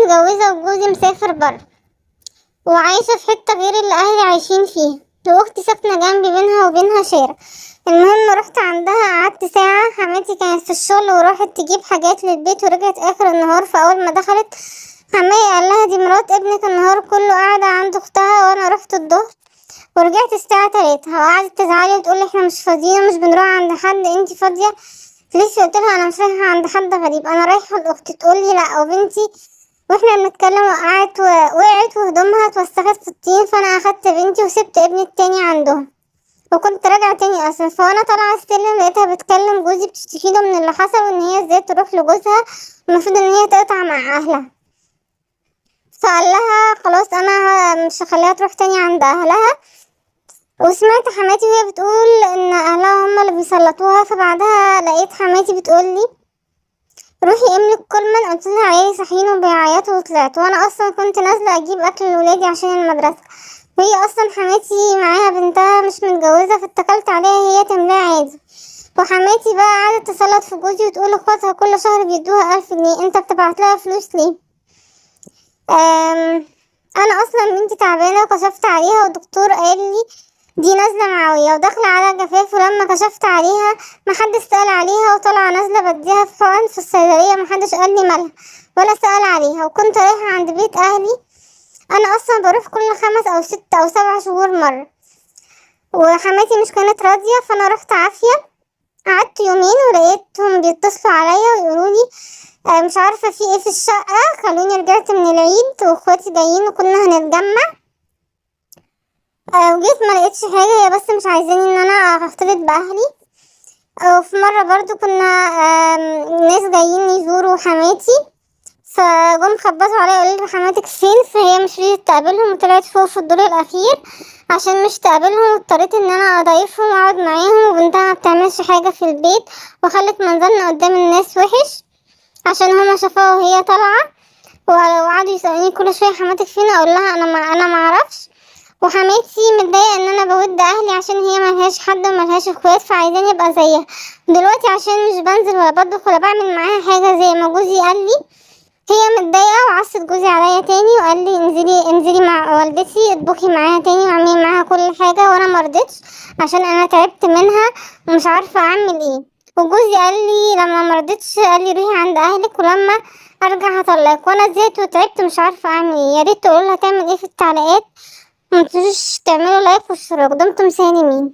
متجوزة وجوزي مسافر برا، وعايشة في حتة غير اللي أهلي عايشين فيها، وأختي ساكنة جنبي بينها وبينها شارع. المهم رحت عندها، قعدت ساعة. حماتي كانت في الشغل وراحت تجيب حاجات للبيت ورجعت آخر النهار. فأول ما دخلت حماية قال لها دي مرات ابنك النهار كله قاعدة عند أختها، وأنا رحت الظهر ورجعت الساعة 3. وقعدت تزعلي وتقولي احنا مش فاضيين، مش بنروح عند حد، انتي فاضية لسه؟ قلتلها انا مش رايحة عند حد غريب، انا رايحة لاختي. تقولي لا وبنتي. واحنا بنتكلم وقعت وهدومها اتوسخت في الطين، فانا اخدت بنتي وسبت ابني التاني عندهم وكنت راجعة تاني اصلا. فانا طالعة السلم لقيتها بتكلم جوزي بتشتكيله من اللي حصل، وان هي ازاي تروح لجوزها المفروض ان هي تقطع مع اهلها. فقال لها خلاص انا مش هخليها تروح تاني عند اهلها. وسمعت حماتي وهي بتقول ان اهلها هم اللي بيسلطوها. فبعدها لقيت حماتي بتقولي روحي املي الكولمان. قلت لها عيالي صاحيين وبيعيطوا وطلعت، وانا اصلا كنت نازله اجيب اكل لولادي عشان المدرسه، وهي اصلا حماتي معاها بنتها مش متجوزه، فاتكلت عليها هي تملاها عادي. وحماتي بقى قعدت تسلط في جوزي وتقول اخواتها كل شهر بيدوها 1000 جنيه، انت بتبعت لها فلوس ليه؟ انا اصلا بنتي تعبانه وكشفت عليها والدكتور قال لي دي نازله معويه وداخله على جفاف، ولما كشفت عليها محدش سأل عليها، وطالعه نازله بديها في حقن في الصيدليه محدش قال لي مالها ولا سأل عليها. وكنت رايحه عند بيت اهلي، انا اصلا بروح كل 5 أو 6 أو 7 شهور مره، وحماتي مش كانت راضيه، فانا رحت عافيه. قعدت يومين ولقيتهم بيتصلوا عليا ويقولولي مش عارفه في ايه في الشقه، خلوني رجعت من العيد واخواتي جايين وكنا هنتجمع. وجيت ما لقيتش حاجه، هي بس مش عايزاني ان انا اختلط باهلي. وفي مره برضو كنا ناس جايين يزوروا حماتي، فجم خبطوا عليا قالوا لي حماتك فين، فهي مش رضيت تقابلهم وطلعت فوق في الدور الاخير عشان مش تقابلهم. واضطريت ان انا اضايفهم واقعد معاهم، وبنتها ما بتعملش حاجه في البيت وخلت منظرنا قدام الناس وحش عشان هما شافوها وهي طالعه. وقعدوا يسألوني كل شويه حماتك فين، اقول لها انا ما اعرفش. وحماتي متضايقه ان انا بود اهلي عشان هي ملهاش حد وملهاش اخوات، فعايزاني ابقى زيها دلوقتي عشان مش بنزل ولا بطبخ ولا بعمل معاها حاجه زي ما جوزي قال لي. هي متضايقه وعصت جوزي عليا تاني وقال لي انزلي مع والدتي اطبخي معاها تاني واعملي معاها كل حاجه، وانا مرضتش عشان انا تعبت منها ومش عارفه اعمل ايه. وجوزي قال لي لما مرضتش قال لي روحي عند اهلك ولما ارجع هطلقك، وانا زهقت وتعبت مش عارفه اعمل ايه. يا ريت تقولوا لها تعمل ايه في التعليقات، متنسوش تعملوا لايك واشتراك. دمتم سالمين.